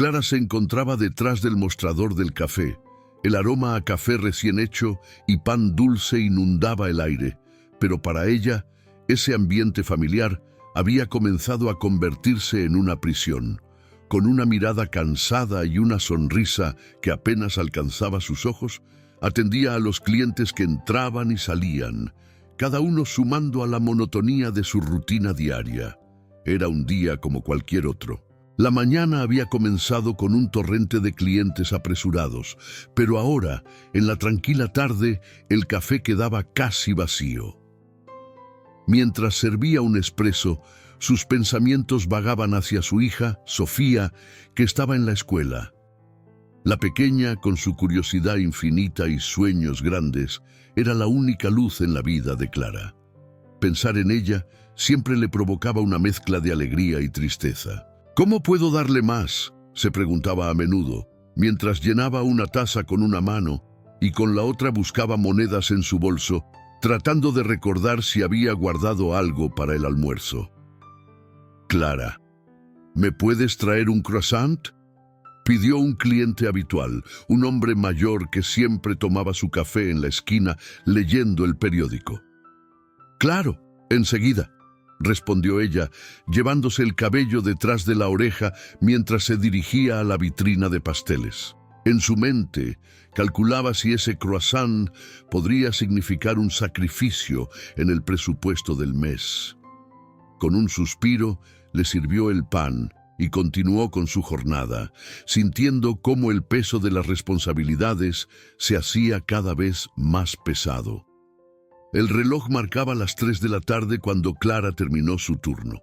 Clara se encontraba detrás del mostrador del café. El aroma a café recién hecho y pan dulce inundaba el aire, pero para ella, ese ambiente familiar había comenzado a convertirse en una prisión. Con una mirada cansada y una sonrisa que apenas alcanzaba sus ojos, atendía a los clientes que entraban y salían, cada uno sumando a la monotonía de su rutina diaria. Era un día como cualquier otro. La mañana había comenzado con un torrente de clientes apresurados, pero ahora, en la tranquila tarde, el café quedaba casi vacío. Mientras servía un espresso, sus pensamientos vagaban hacia su hija, Sofía, que estaba en la escuela. La pequeña, con su curiosidad infinita y sueños grandes, era la única luz en la vida de Clara. Pensar en ella siempre le provocaba una mezcla de alegría y tristeza. ¿Cómo puedo darle más?, se preguntaba a menudo, mientras llenaba una taza con una mano y con la otra buscaba monedas en su bolso, tratando de recordar si había guardado algo para el almuerzo. «Clara, ¿me puedes traer un croissant?», pidió un cliente habitual, un hombre mayor que siempre tomaba su café en la esquina leyendo el periódico. «Claro, enseguida», respondió ella, llevándose el cabello detrás de la oreja mientras se dirigía a la vitrina de pasteles. En su mente, calculaba si ese croissant podría significar un sacrificio en el presupuesto del mes. Con un suspiro, le sirvió el pan y continuó con su jornada, sintiendo cómo el peso de las responsabilidades se hacía cada vez más pesado. El reloj marcaba las 3 de la tarde cuando Clara terminó su turno.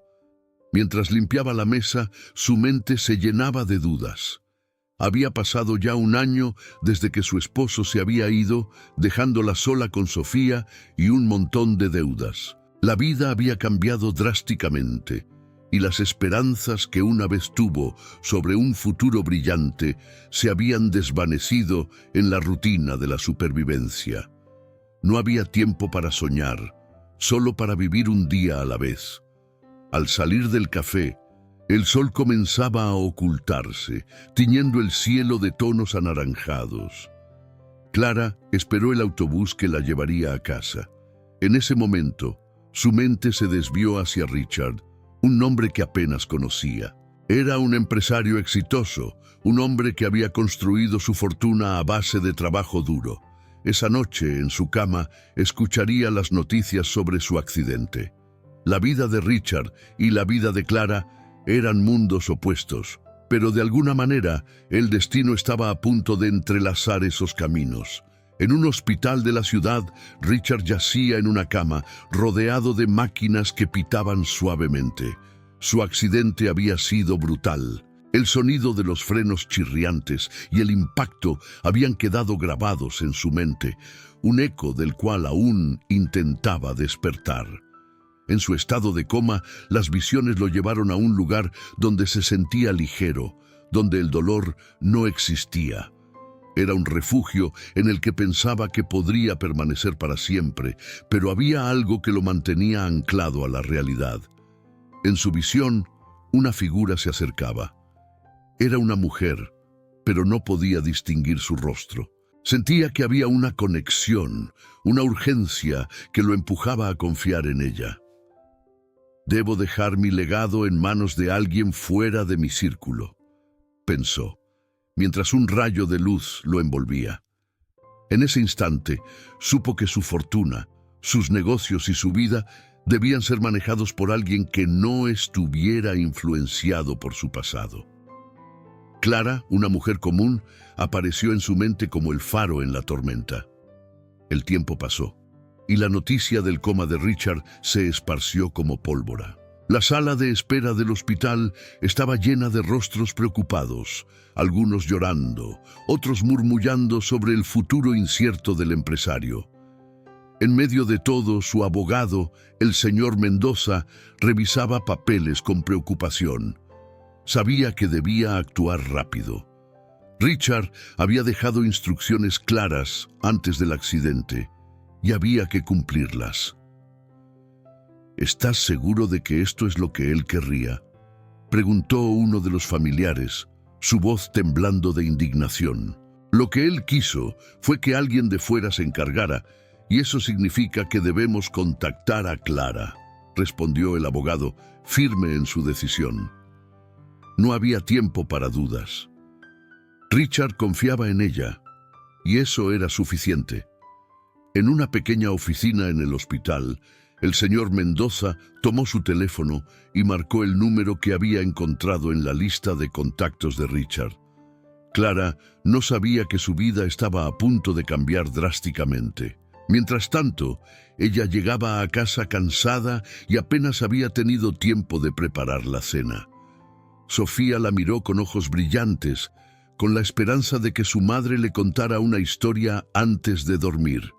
Mientras limpiaba la mesa, su mente se llenaba de dudas. Había pasado ya un año desde que su esposo se había ido, dejándola sola con Sofía y un montón de deudas. La vida había cambiado drásticamente, y las esperanzas que una vez tuvo sobre un futuro brillante se habían desvanecido en la rutina de la supervivencia. No había tiempo para soñar, solo para vivir un día a la vez. Al salir del café, el sol comenzaba a ocultarse, tiñendo el cielo de tonos anaranjados. Clara esperó el autobús que la llevaría a casa. En ese momento, su mente se desvió hacia Richard, un nombre que apenas conocía. Era un empresario exitoso, un hombre que había construido su fortuna a base de trabajo duro. Esa noche, en su cama, escucharía las noticias sobre su accidente. La vida de Richard y la vida de Clara eran mundos opuestos, pero de alguna manera el destino estaba a punto de entrelazar esos caminos. En un hospital de la ciudad, Richard yacía en una cama, rodeado de máquinas que pitaban suavemente. Su accidente había sido brutal. El sonido de los frenos chirriantes y el impacto habían quedado grabados en su mente, un eco del cual aún intentaba despertar. En su estado de coma, las visiones lo llevaron a un lugar donde se sentía ligero, donde el dolor no existía. Era un refugio en el que pensaba que podría permanecer para siempre, pero había algo que lo mantenía anclado a la realidad. En su visión, una figura se acercaba. Era una mujer, pero no podía distinguir su rostro. Sentía que había una conexión, una urgencia que lo empujaba a confiar en ella. «Debo dejar mi legado en manos de alguien fuera de mi círculo», pensó, mientras un rayo de luz lo envolvía. En ese instante, supo que su fortuna, sus negocios y su vida debían ser manejados por alguien que no estuviera influenciado por su pasado. Clara, una mujer común, apareció en su mente como el faro en la tormenta. El tiempo pasó, y la noticia del coma de Richard se esparció como pólvora. La sala de espera del hospital estaba llena de rostros preocupados, algunos llorando, otros murmullando sobre el futuro incierto del empresario. En medio de todo, su abogado, el señor Mendoza, revisaba papeles con preocupación. Sabía que debía actuar rápido. Richard había dejado instrucciones claras antes del accidente y había que cumplirlas. «¿Estás seguro de que esto es lo que él querría?», preguntó uno de los familiares, su voz temblando de indignación. Lo que él quiso fue que alguien de fuera se encargara, y eso significa que debemos contactar a Clara, respondió el abogado, firme en su decisión. No había tiempo para dudas. Richard confiaba en ella, y eso era suficiente. En una pequeña oficina en el hospital, el señor Mendoza tomó su teléfono y marcó el número que había encontrado en la lista de contactos de Richard. Clara no sabía que su vida estaba a punto de cambiar drásticamente. Mientras tanto, ella llegaba a casa cansada y apenas había tenido tiempo de preparar la cena. Sofía la miró con ojos brillantes, con la esperanza de que su madre le contara una historia antes de dormir.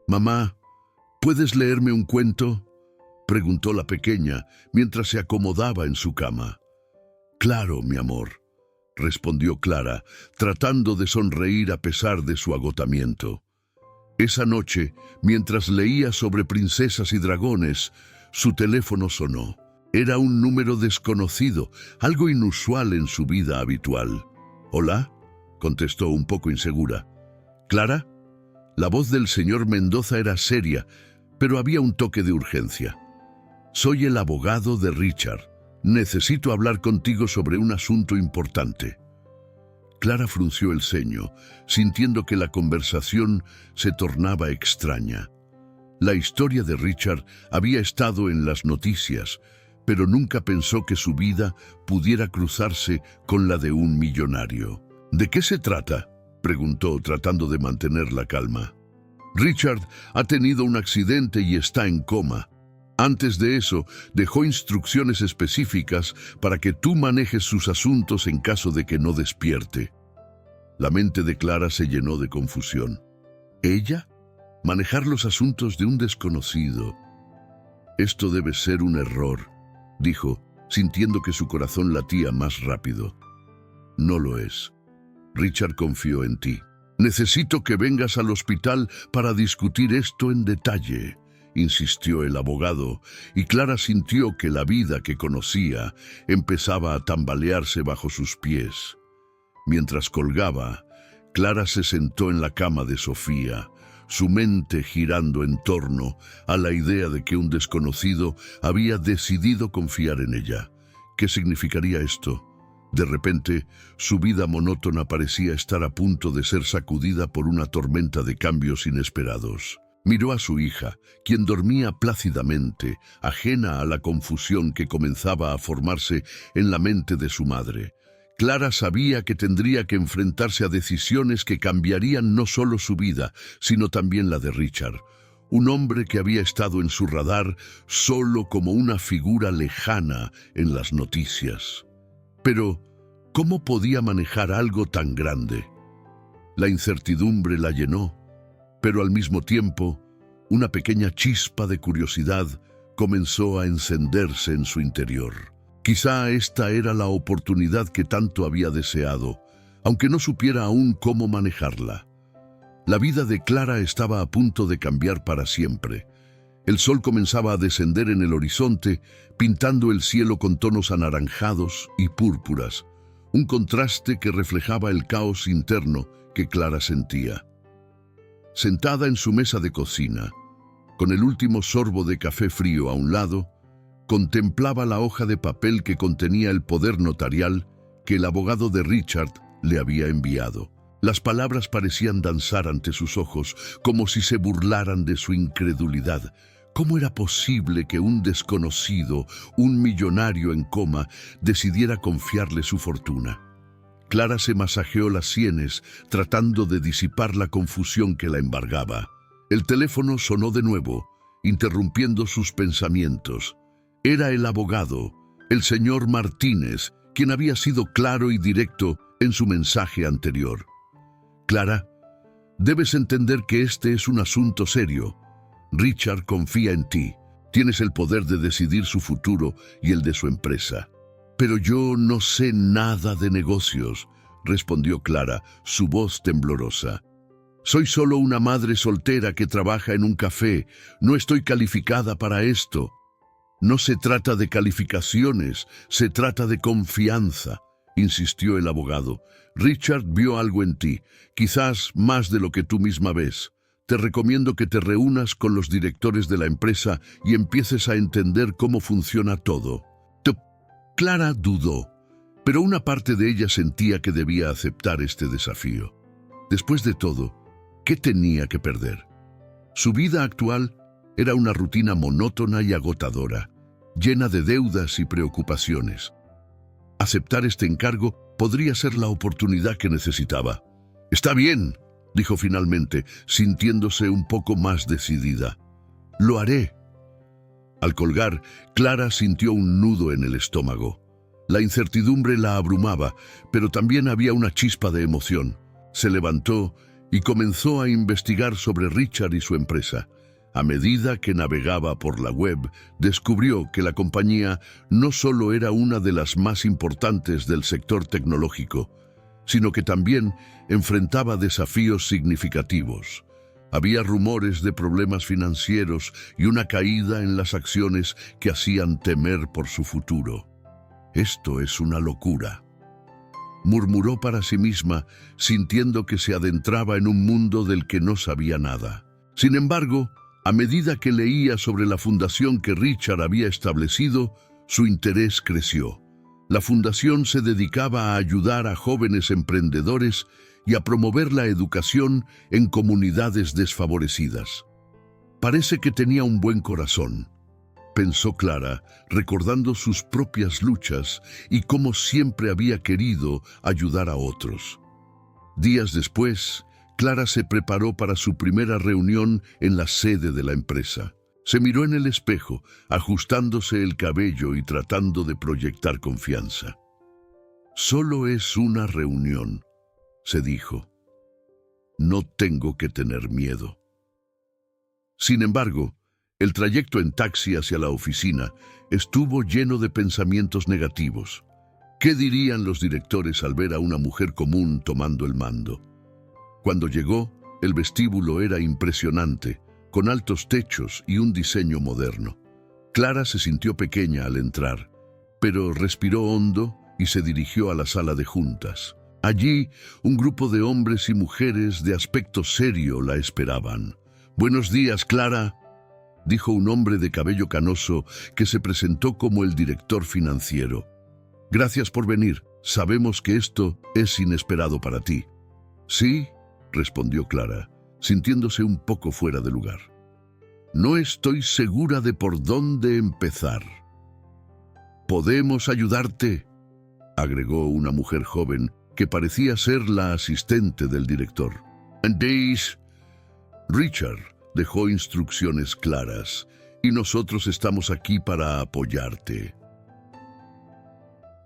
«Mamá, ¿puedes leerme un cuento?», preguntó la pequeña mientras se acomodaba en su cama. «Claro, mi amor», respondió Clara, tratando de sonreír a pesar de su agotamiento. Esa noche, mientras leía sobre princesas y dragones, su teléfono sonó. Era un número desconocido, algo inusual en su vida habitual. «¿Hola?», contestó un poco insegura. «¿Clara?». La voz del señor Mendoza era seria, pero había un toque de urgencia. «Soy el abogado de Richard. Necesito hablar contigo sobre un asunto importante». Clara frunció el ceño, sintiendo que la conversación se tornaba extraña. La historia de Richard había estado en las noticias, pero nunca pensó que su vida pudiera cruzarse con la de un millonario. «¿De qué se trata?», preguntó, tratando de mantener la calma. «Richard ha tenido un accidente y está en coma. Antes de eso, dejó instrucciones específicas para que tú manejes sus asuntos en caso de que no despierte». La mente de Clara se llenó de confusión. ¿Ella? ¿Manejar los asuntos de un desconocido? «Esto debe ser un error», dijo, sintiendo que su corazón latía más rápido. «No lo es. Richard confió en ti. Necesito que vengas al hospital para discutir esto en detalle», insistió el abogado, y Clara sintió que la vida que conocía empezaba a tambalearse bajo sus pies. Mientras colgaba, Clara se sentó en la cama de Sofía, su mente girando en torno a la idea de que un desconocido había decidido confiar en ella. ¿Qué significaría esto? De repente, su vida monótona parecía estar a punto de ser sacudida por una tormenta de cambios inesperados. Miró a su hija, quien dormía plácidamente, ajena a la confusión que comenzaba a formarse en la mente de su madre. Clara sabía que tendría que enfrentarse a decisiones que cambiarían no solo su vida, sino también la de Richard, un hombre que había estado en su radar solo como una figura lejana en las noticias. Pero, ¿cómo podía manejar algo tan grande? La incertidumbre la llenó, pero al mismo tiempo, una pequeña chispa de curiosidad comenzó a encenderse en su interior. Quizá esta era la oportunidad que tanto había deseado, aunque no supiera aún cómo manejarla. La vida de Clara estaba a punto de cambiar para siempre. El sol comenzaba a descender en el horizonte, pintando el cielo con tonos anaranjados y púrpuras, un contraste que reflejaba el caos interno que Clara sentía. Sentada en su mesa de cocina, con el último sorbo de café frío a un lado, contemplaba la hoja de papel que contenía el poder notarial que el abogado de Richard le había enviado. Las palabras parecían danzar ante sus ojos, como si se burlaran de su incredulidad. ¿Cómo era posible que un desconocido, un millonario en coma, decidiera confiarle su fortuna? Clara se masajeó las sienes, tratando de disipar la confusión que la embargaba. El teléfono sonó de nuevo, interrumpiendo sus pensamientos. Era el abogado, el señor Martínez, quien había sido claro y directo en su mensaje anterior. «Clara, debes entender que este es un asunto serio. Richard confía en ti. Tienes el poder de decidir su futuro y el de su empresa». «Pero yo no sé nada de negocios», respondió Clara, su voz temblorosa. «Soy solo una madre soltera que trabaja en un café. No estoy calificada para esto». «No se trata de calificaciones, se trata de confianza. insistió el abogado. Richard vio algo en ti, quizás más de lo que tú misma ves. Te recomiendo que te reúnas con los directores de la empresa y empieces a entender cómo funciona todo. Clara dudó, pero una parte de ella sentía que debía aceptar este desafío. Después de todo, ¿qué tenía que perder? Su vida actual era una rutina monótona y agotadora, llena de deudas y preocupaciones. Aceptar este encargo podría ser la oportunidad que necesitaba. «Está bien», dijo finalmente, sintiéndose un poco más decidida. «Lo haré». Al colgar, Clara sintió un nudo en el estómago. La incertidumbre la abrumaba, pero también había una chispa de emoción. Se levantó y comenzó a investigar sobre Richard y su empresa. A medida que navegaba por la web, descubrió que la compañía no solo era una de las más importantes del sector tecnológico, sino que también enfrentaba desafíos significativos. Había rumores de problemas financieros y una caída en las acciones que hacían temer por su futuro. «Esto es una locura», murmuró para sí misma, sintiendo que se adentraba en un mundo del que no sabía nada. Sin embargo, a medida que leía sobre la fundación que Richard había establecido, su interés creció. La fundación se dedicaba a ayudar a jóvenes emprendedores y a promover la educación en comunidades desfavorecidas. «Parece que tenía un buen corazón», pensó Clara, recordando sus propias luchas y cómo siempre había querido ayudar a otros. Días después, Clara se preparó para su primera reunión en la sede de la empresa. Se miró en el espejo, ajustándose el cabello y tratando de proyectar confianza. «Solo es una reunión», se dijo. «No tengo que tener miedo». Sin embargo, el trayecto en taxi hacia la oficina estuvo lleno de pensamientos negativos. ¿Qué dirían los directores al ver a una mujer común tomando el mando? Cuando llegó, el vestíbulo era impresionante, con altos techos y un diseño moderno. Clara se sintió pequeña al entrar, pero respiró hondo y se dirigió a la sala de juntas. Allí, un grupo de hombres y mujeres de aspecto serio la esperaban. «Buenos días, Clara», dijo un hombre de cabello canoso que se presentó como el director financiero. «Gracias por venir. Sabemos que esto es inesperado para ti». «Sí», respondió Clara, sintiéndose un poco fuera de lugar. «No estoy segura de por dónde empezar». «¿Podemos ayudarte?», agregó una mujer joven que parecía ser la asistente del director. Richard dejó instrucciones claras y nosotros estamos aquí para apoyarte».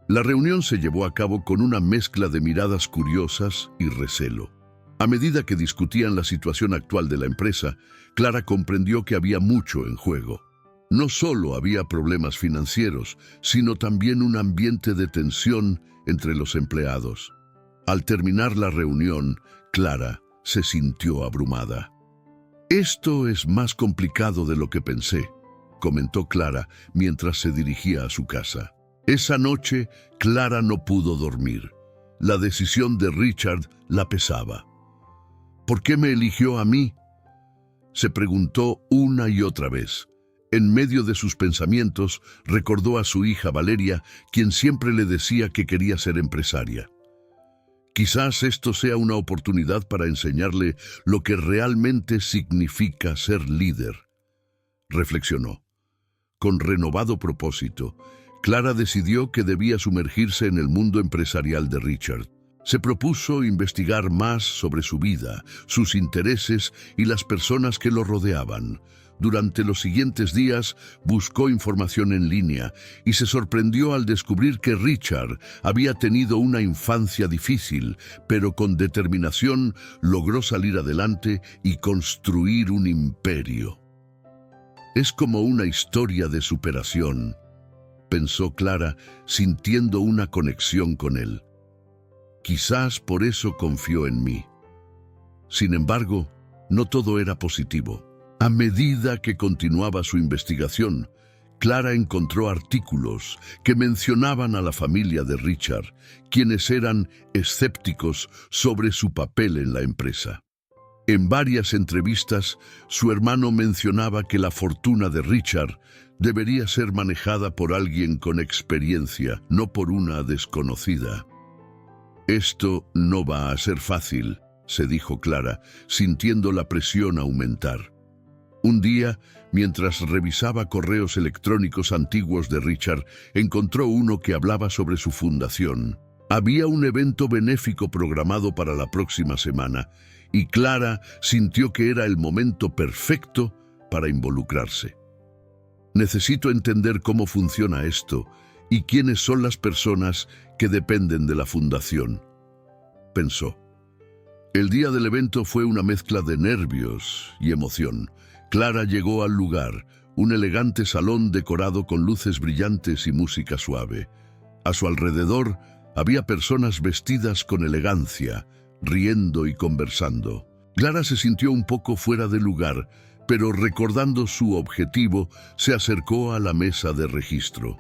La reunión se llevó a cabo con una mezcla de miradas curiosas y recelo. A medida que discutían la situación actual de la empresa, Clara comprendió que había mucho en juego. No solo había problemas financieros, sino también un ambiente de tensión entre los empleados. Al terminar la reunión, Clara se sintió abrumada. «Esto es más complicado de lo que pensé», comentó Clara mientras se dirigía a su casa. Esa noche, Clara no pudo dormir. La decisión de Richard la pesaba. «¿Por qué me eligió a mí?», se preguntó una y otra vez. En medio de sus pensamientos, recordó a su hija Valeria, quien siempre le decía que quería ser empresaria. Quizás esto sea una oportunidad para enseñarle lo que realmente significa ser líder, reflexionó. Con renovado propósito, Clara decidió que debía sumergirse en el mundo empresarial de Richard. Se propuso investigar más sobre su vida, sus intereses y las personas que lo rodeaban. Durante los siguientes días buscó información en línea y se sorprendió al descubrir que Richard había tenido una infancia difícil, pero con determinación logró salir adelante y construir un imperio. «Es como una historia de superación», pensó Clara, sintiendo una conexión con él. «Quizás por eso confió en mí». Sin embargo, no todo era positivo. A medida que continuaba su investigación, Clara encontró artículos que mencionaban a la familia de Richard, quienes eran escépticos sobre su papel en la empresa. En varias entrevistas, su hermano mencionaba que la fortuna de Richard debería ser manejada por alguien con experiencia, no por una desconocida. «Esto no va a ser fácil», se dijo Clara, sintiendo la presión aumentar. Un día, mientras revisaba correos electrónicos antiguos de Richard, encontró uno que hablaba sobre su fundación. Había un evento benéfico programado para la próxima semana, y Clara sintió que era el momento perfecto para involucrarse. «Necesito entender cómo funciona esto y quiénes son las personas que dependen de la fundación», pensó. El día del evento fue una mezcla de nervios y emoción. Clara llegó al lugar, un elegante salón decorado con luces brillantes y música suave. A su alrededor había personas vestidas con elegancia, riendo y conversando. Clara se sintió un poco fuera de lugar, pero recordando su objetivo, se acercó a la mesa de registro.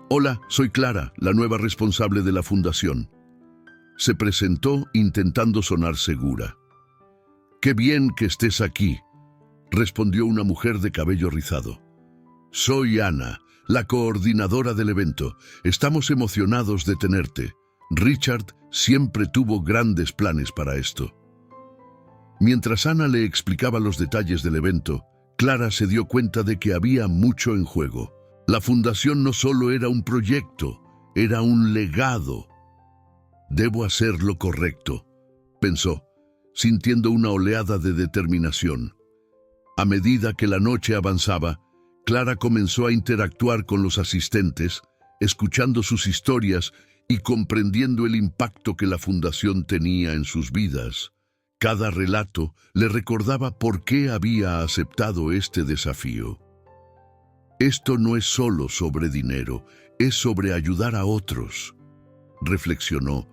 «Hola, soy Clara, la nueva responsable de la fundación». Se presentó intentando sonar segura. «Qué bien que estés aquí», respondió una mujer de cabello rizado. «Soy Ana, la coordinadora del evento. Estamos emocionados de tenerte. Richard siempre tuvo grandes planes para esto». Mientras Ana le explicaba los detalles del evento, Clara se dio cuenta de que había mucho en juego. La fundación no solo era un proyecto, era un legado. «Debo hacer lo correcto», pensó, sintiendo una oleada de determinación. A medida que la noche avanzaba, Clara comenzó a interactuar con los asistentes, escuchando sus historias y comprendiendo el impacto que la fundación tenía en sus vidas. Cada relato le recordaba por qué había aceptado este desafío. «Esto no es solo sobre dinero, es sobre ayudar a otros», reflexionó,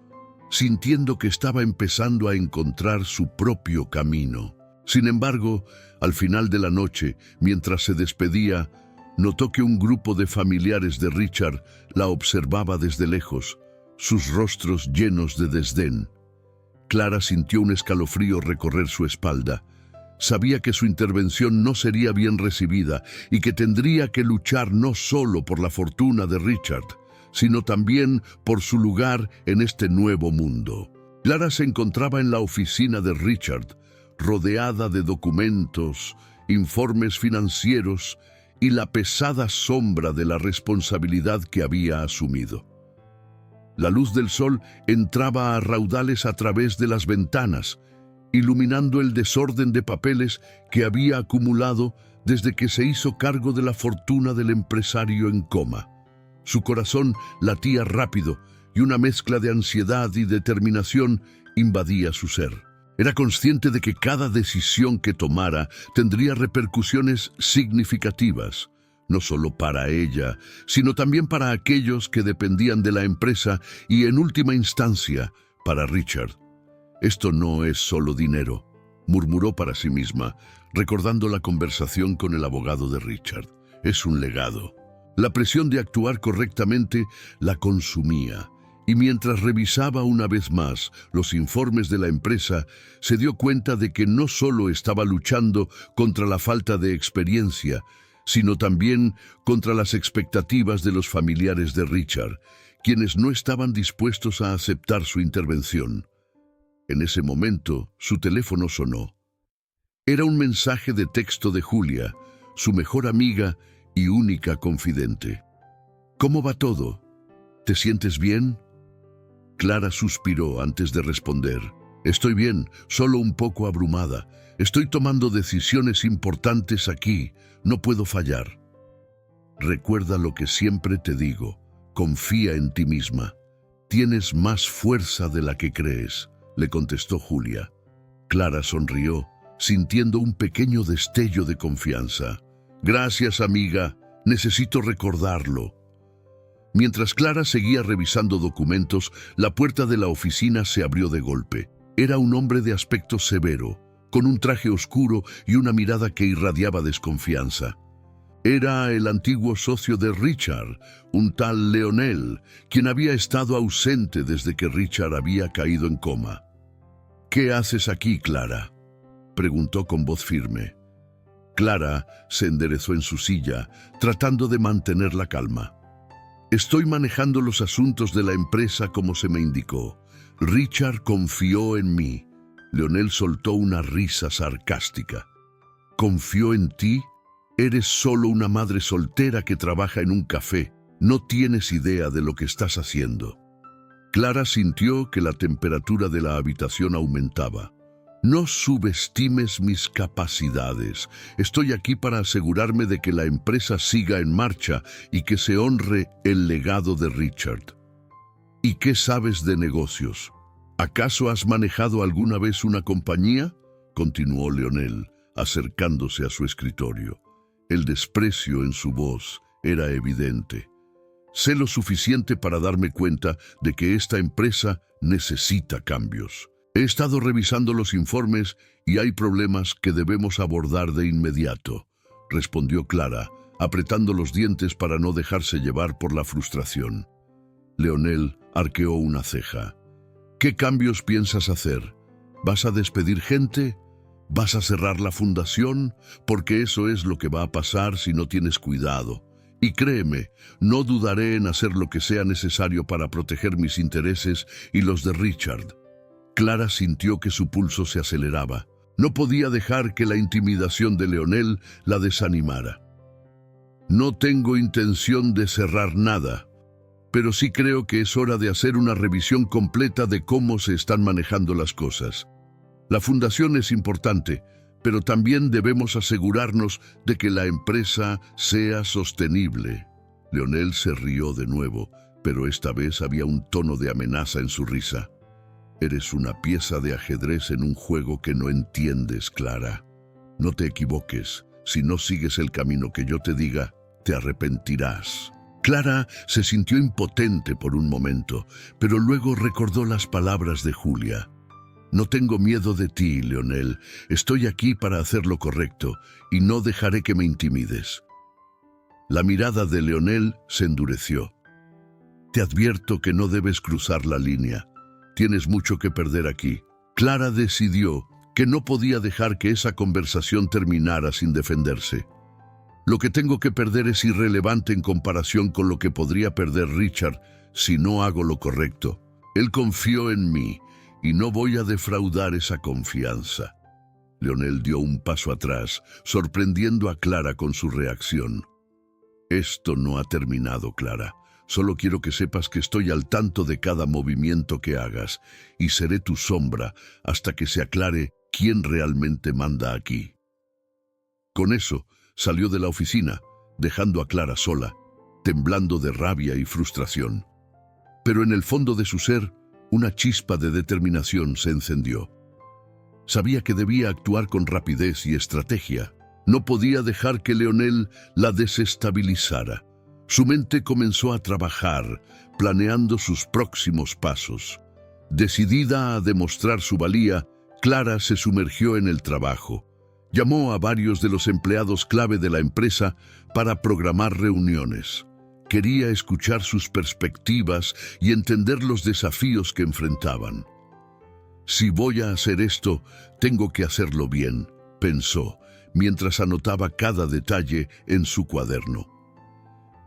sintiendo que estaba empezando a encontrar su propio camino. Sin embargo, al final de la noche, mientras se despedía, notó que un grupo de familiares de Richard la observaba desde lejos, sus rostros llenos de desdén. Clara sintió un escalofrío recorrer su espalda. Sabía que su intervención no sería bien recibida y que tendría que luchar no solo por la fortuna de Richard, sino también por su lugar en este nuevo mundo. Clara se encontraba en la oficina de Richard, rodeada de documentos, informes financieros y la pesada sombra de la responsabilidad que había asumido. La luz del sol entraba a raudales a través de las ventanas, iluminando el desorden de papeles que había acumulado desde que se hizo cargo de la fortuna del empresario en coma. Su corazón latía rápido y una mezcla de ansiedad y determinación invadía su ser. Era consciente de que cada decisión que tomara tendría repercusiones significativas, no solo para ella, sino también para aquellos que dependían de la empresa y, en última instancia, para Richard. «Esto no es solo dinero», murmuró para sí misma, recordando la conversación con el abogado de Richard. «Es un legado». La presión de actuar correctamente la consumía, y mientras revisaba una vez más los informes de la empresa, se dio cuenta de que no solo estaba luchando contra la falta de experiencia, sino también contra las expectativas de los familiares de Richard, quienes no estaban dispuestos a aceptar su intervención. En ese momento, su teléfono sonó. Era un mensaje de texto de Julia, su mejor amiga y única confidente. «¿Cómo va todo? ¿Te sientes bien?». Clara suspiró antes de responder. «Estoy bien, solo un poco abrumada. Estoy tomando decisiones importantes aquí. No puedo fallar». «Recuerda lo que siempre te digo. Confía en ti misma. Tienes más fuerza de la que crees», le contestó Julia. Clara sonrió, sintiendo un pequeño destello de confianza. «Gracias, amiga. Necesito recordarlo». Mientras Clara seguía revisando documentos, la puerta de la oficina se abrió de golpe. Era un hombre de aspecto severo, con un traje oscuro y una mirada que irradiaba desconfianza. Era el antiguo socio de Richard, un tal Leonel, quien había estado ausente desde que Richard había caído en coma. «¿Qué haces aquí, Clara?», preguntó con voz firme. Clara se enderezó en su silla, tratando de mantener la calma. «Estoy manejando los asuntos de la empresa como se me indicó. Richard confió en mí». Leonel soltó una risa sarcástica. «¿Confió en ti? Eres solo una madre soltera que trabaja en un café. No tienes idea de lo que estás haciendo». Clara sintió que la temperatura de la habitación aumentaba. «No subestimes mis capacidades. Estoy aquí para asegurarme de que la empresa siga en marcha y que se honre el legado de Richard». «¿Y qué sabes de negocios? ¿Acaso has manejado alguna vez una compañía?», continuó Leonel, acercándose a su escritorio. El desprecio en su voz era evidente. «Sé lo suficiente para darme cuenta de que esta empresa necesita cambios. He estado revisando los informes y hay problemas que debemos abordar de inmediato», respondió Clara, apretando los dientes para no dejarse llevar por la frustración. Leonel arqueó una ceja. «¿Qué cambios piensas hacer? ¿Vas a despedir gente? ¿Vas a cerrar la fundación? Porque eso es lo que va a pasar si no tienes cuidado. Y créeme, no dudaré en hacer lo que sea necesario para proteger mis intereses y los de Richard». Clara sintió que su pulso se aceleraba. No podía dejar que la intimidación de Leonel la desanimara. «No tengo intención de cerrar nada, pero sí creo que es hora de hacer una revisión completa de cómo se están manejando las cosas. La fundación es importante, pero también debemos asegurarnos de que la empresa sea sostenible». Leonel se rió de nuevo, pero esta vez había un tono de amenaza en su risa. «Eres una pieza de ajedrez en un juego que no entiendes, Clara. No te equivoques. Si no sigues el camino que yo te diga, te arrepentirás». Clara se sintió impotente por un momento, pero luego recordó las palabras de Julia. «No tengo miedo de ti, Leonel. Estoy aquí para hacer lo correcto y no dejaré que me intimides». La mirada de Leonel se endureció. «Te advierto que no debes cruzar la línea. Tienes mucho que perder aquí». Clara decidió que no podía dejar que esa conversación terminara sin defenderse. «Lo que tengo que perder es irrelevante en comparación con lo que podría perder Richard si no hago lo correcto. Él confió en mí y no voy a defraudar esa confianza». Leonel dio un paso atrás, sorprendiendo a Clara con su reacción. «Esto no ha terminado, Clara. Solo quiero que sepas que estoy al tanto de cada movimiento que hagas y seré tu sombra hasta que se aclare quién realmente manda aquí». Con eso, salió de la oficina, dejando a Clara sola, temblando de rabia y frustración. Pero en el fondo de su ser, una chispa de determinación se encendió. Sabía que debía actuar con rapidez y estrategia. No podía dejar que Leonel la desestabilizara. Su mente comenzó a trabajar, planeando sus próximos pasos. Decidida a demostrar su valía, Clara se sumergió en el trabajo. Llamó a varios de los empleados clave de la empresa para programar reuniones. Quería escuchar sus perspectivas y entender los desafíos que enfrentaban. «Si voy a hacer esto, tengo que hacerlo bien», pensó, mientras anotaba cada detalle en su cuaderno.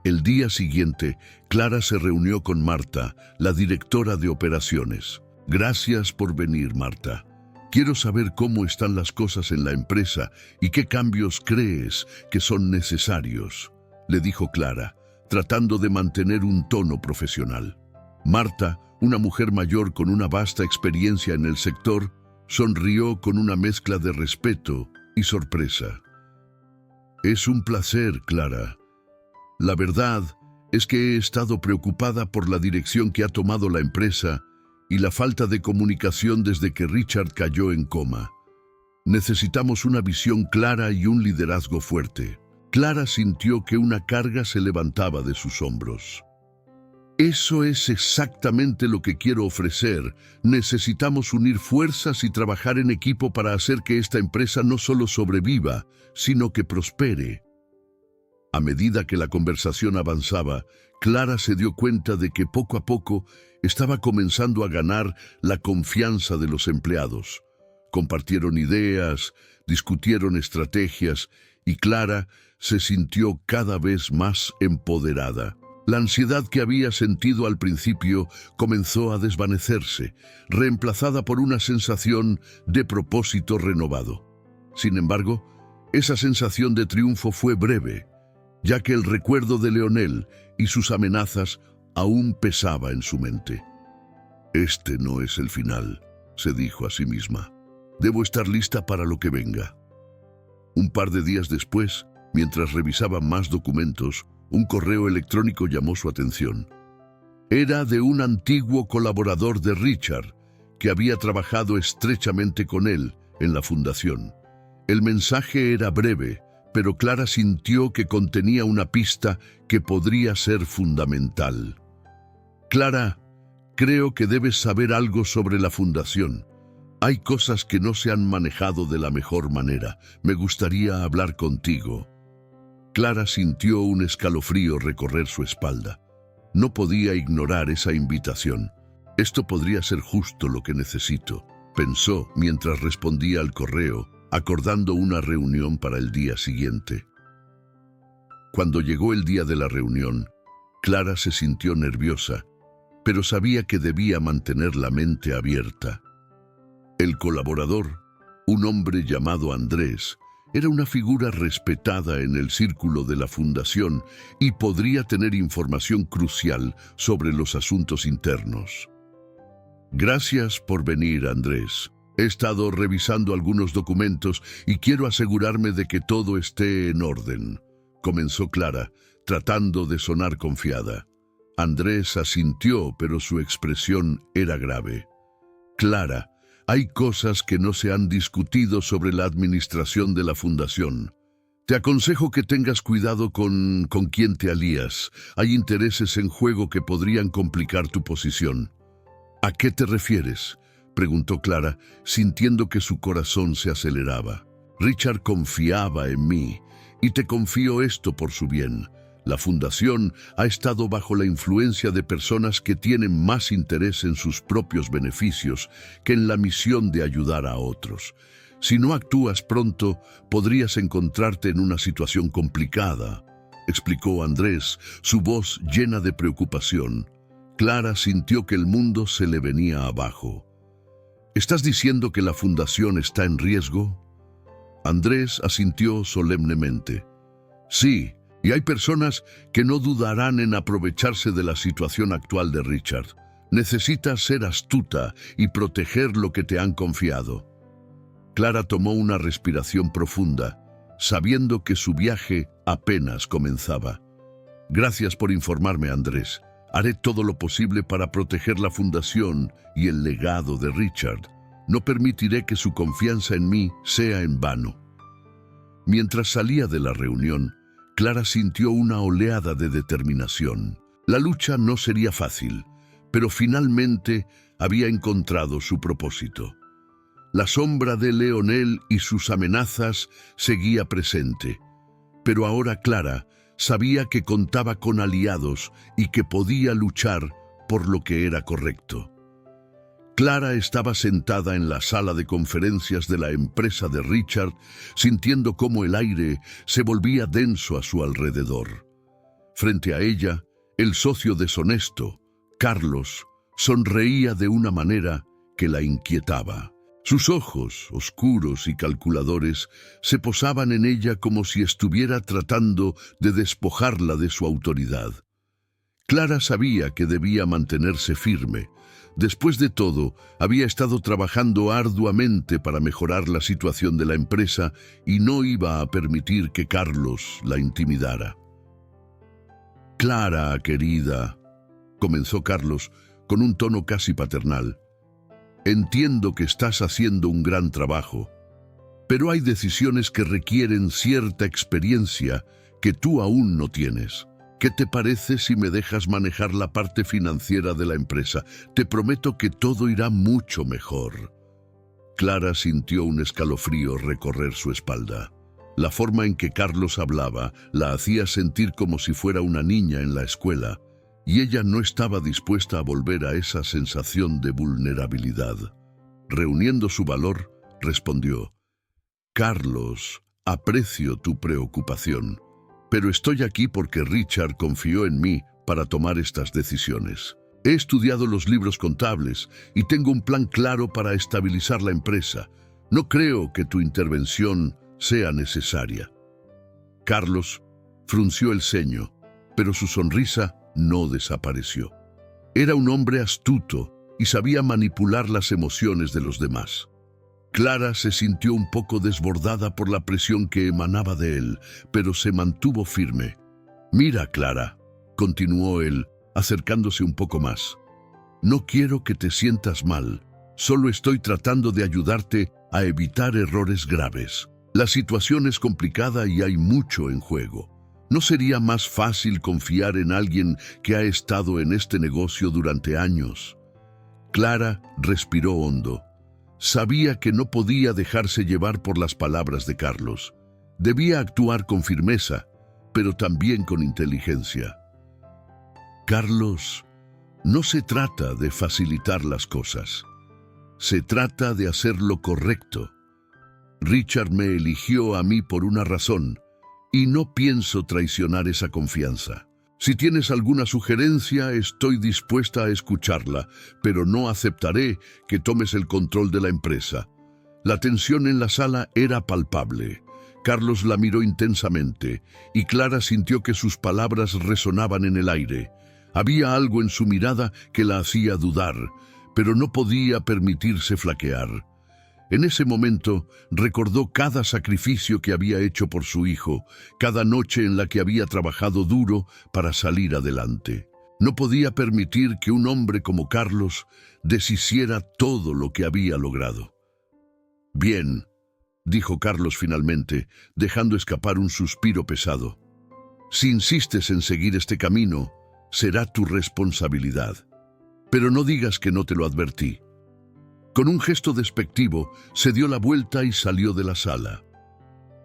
El día siguiente, Clara se reunió con Marta, la directora de operaciones. «Gracias por venir, Marta. Quiero saber cómo están las cosas en la empresa y qué cambios crees que son necesarios», le dijo Clara, tratando de mantener un tono profesional. Marta, una mujer mayor con una vasta experiencia en el sector, sonrió con una mezcla de respeto y sorpresa. «Es un placer, Clara. La verdad es que he estado preocupada por la dirección que ha tomado la empresa y la falta de comunicación desde que Richard cayó en coma. Necesitamos una visión clara y un liderazgo fuerte». Clara sintió que una carga se levantaba de sus hombros. «Eso es exactamente lo que quiero ofrecer. Necesitamos unir fuerzas y trabajar en equipo para hacer que esta empresa no solo sobreviva, sino que prospere». A medida que la conversación avanzaba, Clara se dio cuenta de que poco a poco estaba comenzando a ganar la confianza de los empleados. Compartieron ideas, discutieron estrategias y Clara se sintió cada vez más empoderada. La ansiedad que había sentido al principio comenzó a desvanecerse, reemplazada por una sensación de propósito renovado. Sin embargo, esa sensación de triunfo fue breve, ya que el recuerdo de Leonel y sus amenazas aún pesaba en su mente. «Este no es el final», se dijo a sí misma. «Debo estar lista para lo que venga». Un par de días después, mientras revisaba más documentos, un correo electrónico llamó su atención. Era de un antiguo colaborador de Richard, que había trabajado estrechamente con él en la fundación. El mensaje era breve, pero Clara sintió que contenía una pista que podría ser fundamental. «Clara, creo que debes saber algo sobre la fundación. Hay cosas que no se han manejado de la mejor manera. Me gustaría hablar contigo». Clara sintió un escalofrío recorrer su espalda. No podía ignorar esa invitación. «Esto podría ser justo lo que necesito», pensó mientras respondía al correo, acordando una reunión para el día siguiente. Cuando llegó el día de la reunión, Clara se sintió nerviosa, pero sabía que debía mantener la mente abierta. El colaborador, un hombre llamado Andrés, era una figura respetada en el círculo de la fundación y podría tener información crucial sobre los asuntos internos. «Gracias por venir, Andrés. He estado revisando algunos documentos y quiero asegurarme de que todo esté en orden», comenzó Clara, tratando de sonar confiada. Andrés asintió, pero su expresión era grave. «Clara, hay cosas que no se han discutido sobre la administración de la fundación. Te aconsejo que tengas cuidado con quién te alías. Hay intereses en juego que podrían complicar tu posición». «¿A qué te refieres?», preguntó Clara, sintiendo que su corazón se aceleraba. «Richard confiaba en mí, y te confío esto por su bien. La fundación ha estado bajo la influencia de personas que tienen más interés en sus propios beneficios que en la misión de ayudar a otros. Si no actúas pronto, podrías encontrarte en una situación complicada», explicó Andrés, su voz llena de preocupación. Clara sintió que el mundo se le venía abajo. «¿Estás diciendo que la fundación está en riesgo?». Andrés asintió solemnemente. «Sí, y hay personas que no dudarán en aprovecharse de la situación actual de Richard. Necesitas ser astuta y proteger lo que te han confiado». Clara tomó una respiración profunda, sabiendo que su viaje apenas comenzaba. «Gracias por informarme, Andrés. Haré todo lo posible para proteger la fundación y el legado de Richard. No permitiré que su confianza en mí sea en vano». Mientras salía de la reunión, Clara sintió una oleada de determinación. La lucha no sería fácil, pero finalmente había encontrado su propósito. La sombra de Leonel y sus amenazas seguía presente, pero ahora Clara sabía que contaba con aliados y que podía luchar por lo que era correcto. Clara estaba sentada en la sala de conferencias de la empresa de Richard, sintiendo cómo el aire se volvía denso a su alrededor. Frente a ella, el socio deshonesto, Carlos, sonreía de una manera que la inquietaba. Sus ojos, oscuros y calculadores, se posaban en ella como si estuviera tratando de despojarla de su autoridad. Clara sabía que debía mantenerse firme. Después de todo, había estado trabajando arduamente para mejorar la situación de la empresa y no iba a permitir que Carlos la intimidara. «Clara, querida», comenzó Carlos con un tono casi paternal, «entiendo que estás haciendo un gran trabajo, pero hay decisiones que requieren cierta experiencia que tú aún no tienes. ¿Qué te parece si me dejas manejar la parte financiera de la empresa? Te prometo que todo irá mucho mejor». Clara sintió un escalofrío recorrer su espalda. La forma en que Carlos hablaba la hacía sentir como si fuera una niña en la escuela, y ella no estaba dispuesta a volver a esa sensación de vulnerabilidad. Reuniendo su valor, respondió: «Carlos, aprecio tu preocupación, pero estoy aquí porque Richard confió en mí para tomar estas decisiones. He estudiado los libros contables y tengo un plan claro para estabilizar la empresa. No creo que tu intervención sea necesaria». Carlos frunció el ceño, pero su sonrisa no desapareció. Era un hombre astuto y sabía manipular las emociones de los demás. Clara se sintió un poco desbordada por la presión que emanaba de él, pero se mantuvo firme. «Mira, Clara», continuó él, acercándose un poco más, «no quiero que te sientas mal, solo estoy tratando de ayudarte a evitar errores graves. La situación es complicada y hay mucho en juego. ¿No sería más fácil confiar en alguien que ha estado en este negocio durante años?» Clara respiró hondo. Sabía que no podía dejarse llevar por las palabras de Carlos. Debía actuar con firmeza, pero también con inteligencia. «Carlos, no se trata de facilitar las cosas. Se trata de hacer lo correcto. Richard me eligió a mí por una razón, y no pienso traicionar esa confianza. Si tienes alguna sugerencia, estoy dispuesta a escucharla, pero no aceptaré que tomes el control de la empresa». La tensión en la sala era palpable. Carlos la miró intensamente, y Clara sintió que sus palabras resonaban en el aire. Había algo en su mirada que la hacía dudar, pero no podía permitirse flaquear. En ese momento recordó cada sacrificio que había hecho por su hijo, cada noche en la que había trabajado duro para salir adelante. No podía permitir que un hombre como Carlos deshiciera todo lo que había logrado. «Bien», dijo Carlos finalmente, dejando escapar un suspiro pesado. «Si insistes en seguir este camino, será tu responsabilidad. Pero no digas que no te lo advertí». Con un gesto despectivo, se dio la vuelta y salió de la sala.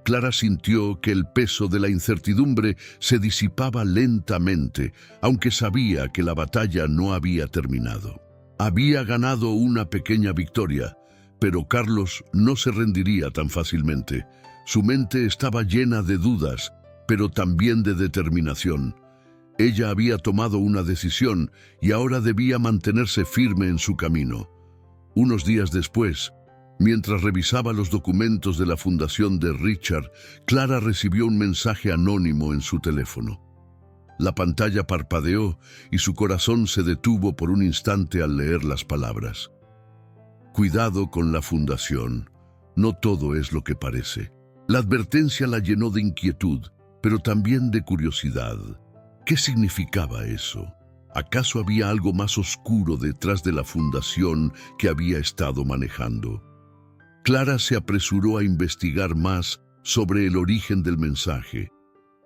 Clara sintió que el peso de la incertidumbre se disipaba lentamente, aunque sabía que la batalla no había terminado. Había ganado una pequeña victoria, pero Carlos no se rendiría tan fácilmente. Su mente estaba llena de dudas, pero también de determinación. Ella había tomado una decisión y ahora debía mantenerse firme en su camino. Unos días después, mientras revisaba los documentos de la fundación de Richard, Clara recibió un mensaje anónimo en su teléfono. La pantalla parpadeó y su corazón se detuvo por un instante al leer las palabras. «Cuidado con la fundación. No todo es lo que parece». La advertencia la llenó de inquietud, pero también de curiosidad. ¿Qué significaba eso? ¿Acaso había algo más oscuro detrás de la fundación que había estado manejando? Clara se apresuró a investigar más sobre el origen del mensaje.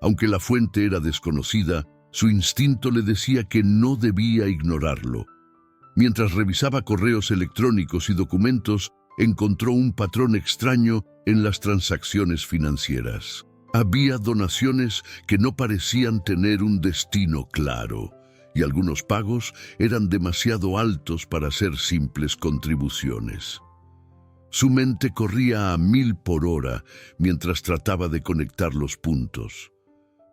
Aunque la fuente era desconocida, su instinto le decía que no debía ignorarlo. Mientras revisaba correos electrónicos y documentos, encontró un patrón extraño en las transacciones financieras. Había donaciones que no parecían tener un destino claro, y algunos pagos eran demasiado altos para ser simples contribuciones. Su mente corría a 1000 por hora mientras trataba de conectar los puntos.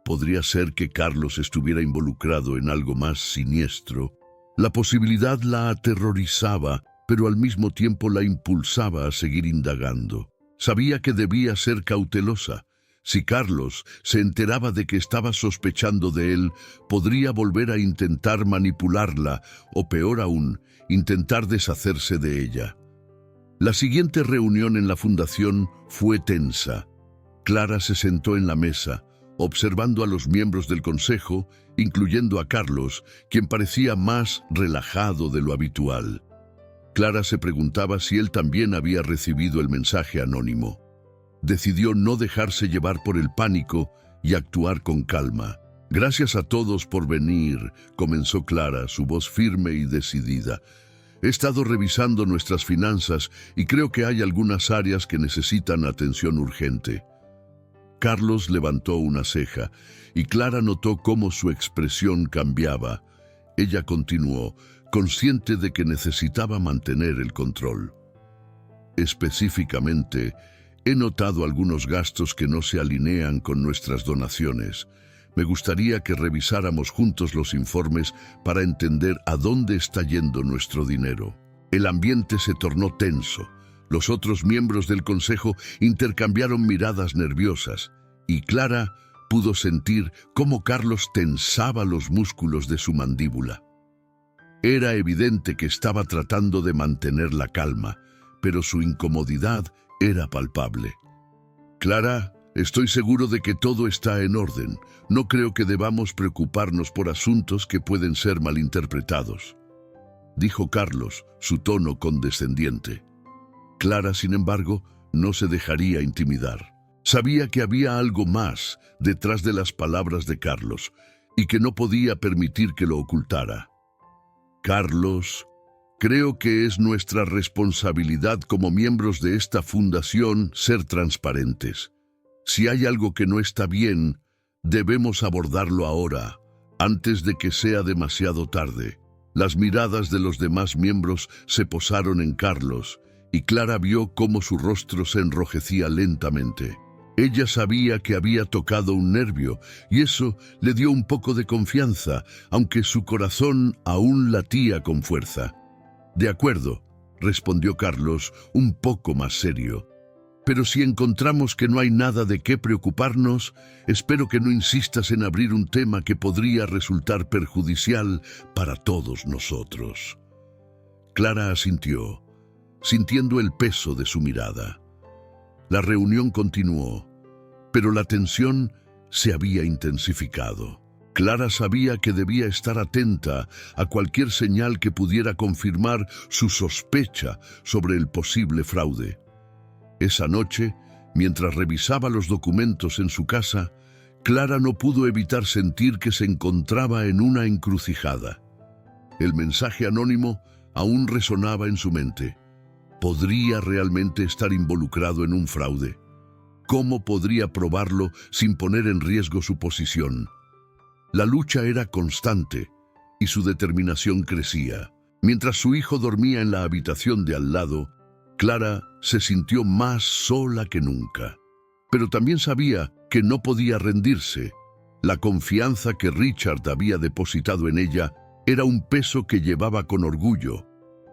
¿Podría ser que Carlos estuviera involucrado en algo más siniestro? La posibilidad la aterrorizaba, pero al mismo tiempo la impulsaba a seguir indagando. Sabía que debía ser cautelosa. Si Carlos se enteraba de que estaba sospechando de él, podría volver a intentar manipularla, o peor aún, intentar deshacerse de ella. La siguiente reunión en la fundación fue tensa. Clara se sentó en la mesa, observando a los miembros del consejo, incluyendo a Carlos, quien parecía más relajado de lo habitual. Clara se preguntaba si él también había recibido el mensaje anónimo. Decidió no dejarse llevar por el pánico y actuar con calma. «Gracias a todos por venir», comenzó Clara, su voz firme y decidida. «He estado revisando nuestras finanzas y creo que hay algunas áreas que necesitan atención urgente». Carlos levantó una ceja y Clara notó cómo su expresión cambiaba. Ella continuó, consciente de que necesitaba mantener el control. Específicamente, he notado algunos gastos que no se alinean con nuestras donaciones. Me gustaría que revisáramos juntos los informes para entender a dónde está yendo nuestro dinero. El ambiente se tornó tenso. Los otros miembros del consejo intercambiaron miradas nerviosas y Clara pudo sentir cómo Carlos tensaba los músculos de su mandíbula. Era evidente que estaba tratando de mantener la calma, pero su incomodidad era palpable. Clara, estoy seguro de que todo está en orden. No creo que debamos preocuparnos por asuntos que pueden ser malinterpretados, dijo Carlos, su tono condescendiente. Clara, sin embargo, no se dejaría intimidar. Sabía que había algo más detrás de las palabras de Carlos y que no podía permitir que lo ocultara. Carlos, creo que es nuestra responsabilidad como miembros de esta fundación ser transparentes. Si hay algo que no está bien, debemos abordarlo ahora, antes de que sea demasiado tarde. Las miradas de los demás miembros se posaron en Carlos, y Clara vio cómo su rostro se enrojecía lentamente. Ella sabía que había tocado un nervio, y eso le dio un poco de confianza, aunque su corazón aún latía con fuerza. «De acuerdo», respondió Carlos, un poco más serio. «Pero si encontramos que no hay nada de qué preocuparnos, espero que no insistas en abrir un tema que podría resultar perjudicial para todos nosotros». Clara asintió, sintiendo el peso de su mirada. La reunión continuó, pero la tensión se había intensificado. Clara sabía que debía estar atenta a cualquier señal que pudiera confirmar su sospecha sobre el posible fraude. Esa noche, mientras revisaba los documentos en su casa, Clara no pudo evitar sentir que se encontraba en una encrucijada. El mensaje anónimo aún resonaba en su mente. ¿Podría realmente estar involucrado en un fraude? ¿Cómo podría probarlo sin poner en riesgo su posición? La lucha era constante y su determinación crecía. Mientras su hijo dormía en la habitación de al lado, Clara se sintió más sola que nunca. Pero también sabía que no podía rendirse. La confianza que Richard había depositado en ella era un peso que llevaba con orgullo,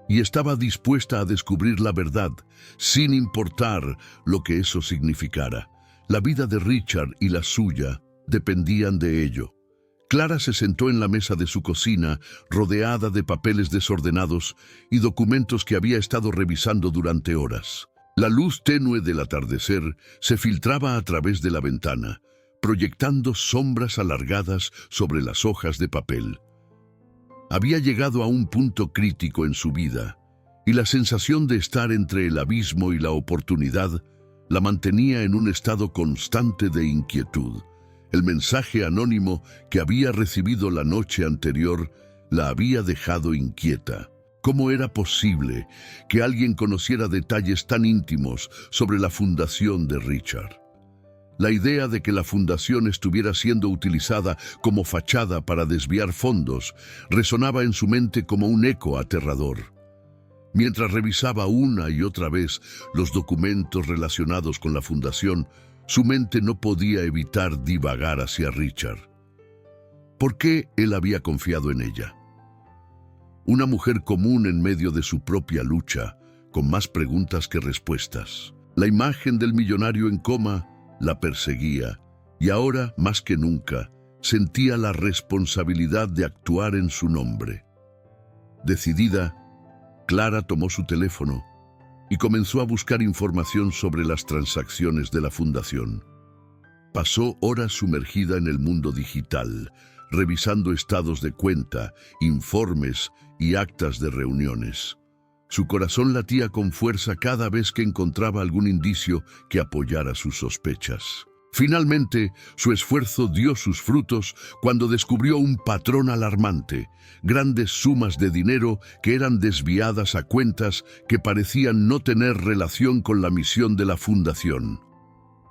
y estaba dispuesta a descubrir la verdad, sin importar lo que eso significara. La vida de Richard y la suya dependían de ello. Clara se sentó en la mesa de su cocina, rodeada de papeles desordenados y documentos que había estado revisando durante horas. La luz tenue del atardecer se filtraba a través de la ventana, proyectando sombras alargadas sobre las hojas de papel. Había llegado a un punto crítico en su vida, y la sensación de estar entre el abismo y la oportunidad la mantenía en un estado constante de inquietud. El mensaje anónimo que había recibido la noche anterior la había dejado inquieta. ¿Cómo era posible que alguien conociera detalles tan íntimos sobre la fundación de Richard? La idea de que la fundación estuviera siendo utilizada como fachada para desviar fondos resonaba en su mente como un eco aterrador. Mientras revisaba una y otra vez los documentos relacionados con la fundación, su mente no podía evitar divagar hacia Richard. ¿Por qué él había confiado en ella? Una mujer común en medio de su propia lucha, con más preguntas que respuestas. La imagen del millonario en coma la perseguía, y ahora, más que nunca, sentía la responsabilidad de actuar en su nombre. Decidida, Clara tomó su teléfono y comenzó a buscar información sobre las transacciones de la fundación. Pasó horas sumergida en el mundo digital, revisando estados de cuenta, informes y actas de reuniones. Su corazón latía con fuerza cada vez que encontraba algún indicio que apoyara sus sospechas. Finalmente, su esfuerzo dio sus frutos cuando descubrió un patrón alarmante: grandes sumas de dinero que eran desviadas a cuentas que parecían no tener relación con la misión de la fundación.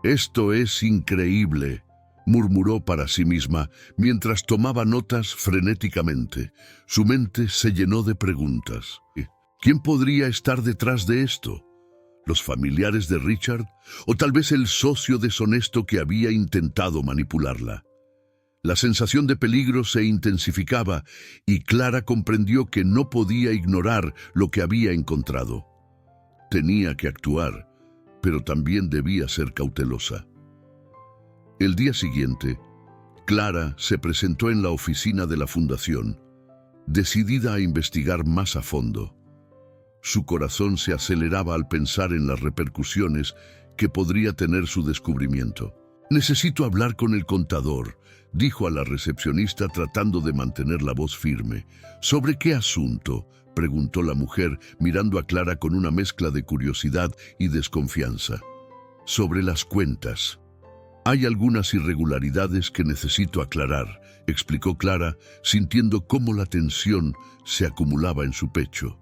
Esto es increíble, murmuró para sí misma mientras tomaba notas frenéticamente. Su mente se llenó de preguntas. ¿Quién podría estar detrás de esto? ¿Los familiares de Richard? ¿O tal vez el socio deshonesto que había intentado manipularla? La sensación de peligro se intensificaba y Clara comprendió que no podía ignorar lo que había encontrado. Tenía que actuar, pero también debía ser cautelosa. El día siguiente, Clara se presentó en la oficina de la fundación, decidida a investigar más a fondo. Su corazón se aceleraba al pensar en las repercusiones que podría tener su descubrimiento. «Necesito hablar con el contador», dijo a la recepcionista tratando de mantener la voz firme. «¿Sobre qué asunto?», preguntó la mujer, mirando a Clara con una mezcla de curiosidad y desconfianza. «Sobre las cuentas. Hay algunas irregularidades que necesito aclarar», explicó Clara, sintiendo cómo la tensión se acumulaba en su pecho.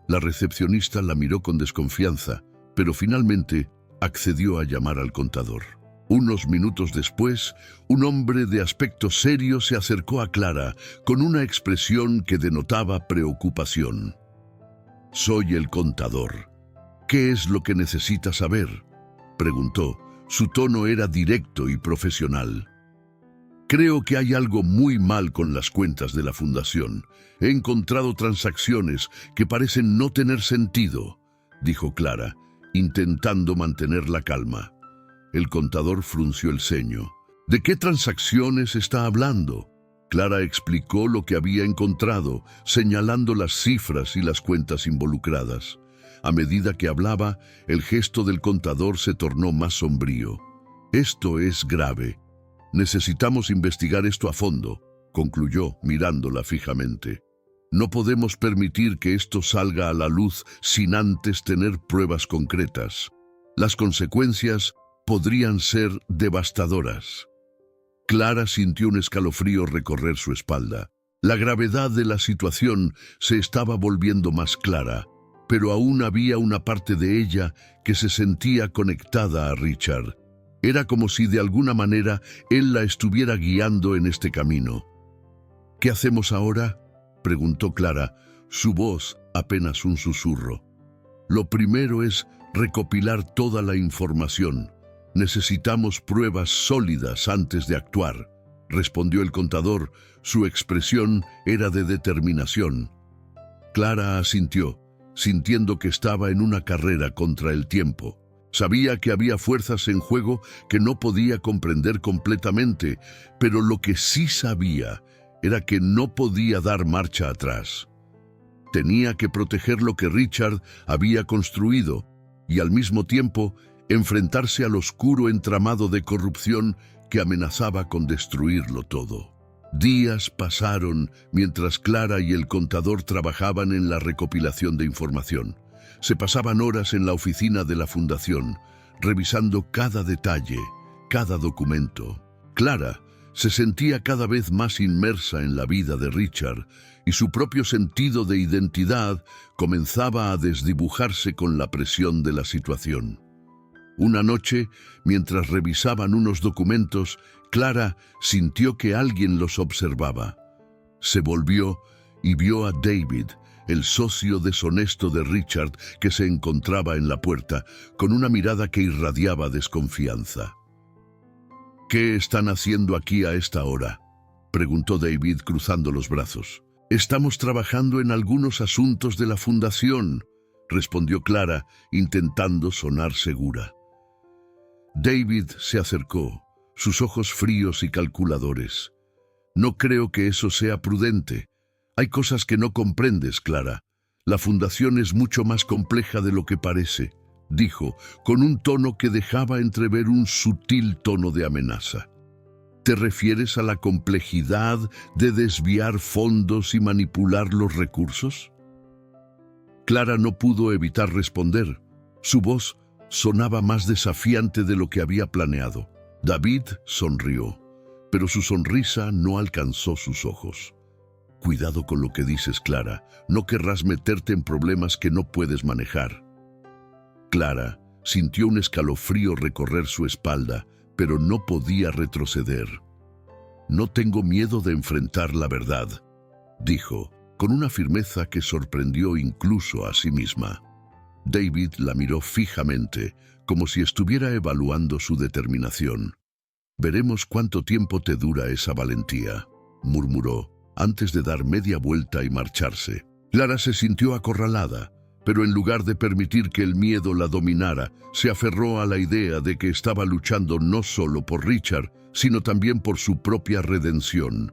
La recepcionista la miró con desconfianza, pero finalmente accedió a llamar al contador. Unos minutos después, un hombre de aspecto serio se acercó a Clara con una expresión que denotaba preocupación. «Soy el contador. ¿Qué es lo que necesita saber?», preguntó. Su tono era directo y profesional. «Creo que hay algo muy mal con las cuentas de la fundación. He encontrado transacciones que parecen no tener sentido», dijo Clara, intentando mantener la calma. El contador frunció el ceño. «¿De qué transacciones está hablando?». Clara explicó lo que había encontrado, señalando las cifras y las cuentas involucradas. A medida que hablaba, el gesto del contador se tornó más sombrío. «Esto es grave. Necesitamos investigar esto a fondo», concluyó mirándola fijamente. «No podemos permitir que esto salga a la luz sin antes tener pruebas concretas. Las consecuencias podrían ser devastadoras». Clara sintió un escalofrío recorrer su espalda. La gravedad de la situación se estaba volviendo más clara, pero aún había una parte de ella que se sentía conectada a Richard. Era como si de alguna manera él la estuviera guiando en este camino. «¿Qué hacemos ahora?», preguntó Clara, su voz apenas un susurro. «Lo primero es recopilar toda la información. Necesitamos pruebas sólidas antes de actuar», respondió el contador. Su expresión era de determinación. Clara asintió, sintiendo que estaba en una carrera contra el tiempo. Sabía que había fuerzas en juego que no podía comprender completamente, pero lo que sí sabía era que no podía dar marcha atrás. Tenía que proteger lo que Richard había construido y al mismo tiempo enfrentarse al oscuro entramado de corrupción que amenazaba con destruirlo todo. Días pasaron mientras Clara y el contador trabajaban en la recopilación de información. Se pasaban horas en la oficina de la fundación, revisando cada detalle, cada documento. Clara se sentía cada vez más inmersa en la vida de Richard y su propio sentido de identidad comenzaba a desdibujarse con la presión de la situación. Una noche, mientras revisaban unos documentos, Clara sintió que alguien los observaba. Se volvió y vio a David, el socio deshonesto de Richard, que se encontraba en la puerta, con una mirada que irradiaba desconfianza. «¿Qué están haciendo aquí a esta hora?», preguntó David cruzando los brazos. «Estamos trabajando en algunos asuntos de la fundación», respondió Clara, intentando sonar segura. David se acercó, sus ojos fríos y calculadores. «No creo que eso sea prudente. Hay cosas que no comprendes, Clara. La fundación es mucho más compleja de lo que parece», dijo, con un tono que dejaba entrever un sutil tono de amenaza. «¿Te refieres a la complejidad de desviar fondos y manipular los recursos?». Clara no pudo evitar responder. Su voz sonaba más desafiante de lo que había planeado. David sonrió, pero su sonrisa no alcanzó sus ojos. «Cuidado con lo que dices, Clara. No querrás meterte en problemas que no puedes manejar». Clara Sintió un escalofrío recorrer su espalda, pero no podía retroceder. «No tengo miedo de enfrentar la verdad», dijo, con una firmeza que sorprendió incluso a sí misma. David la miró fijamente, como si estuviera evaluando su determinación. «Veremos cuánto tiempo te dura esa valentía», murmuró, antes de dar media vuelta y marcharse. Clara se sintió acorralada, pero en lugar de permitir que el miedo la dominara, se aferró a la idea de que estaba luchando no solo por Richard, sino también por su propia redención.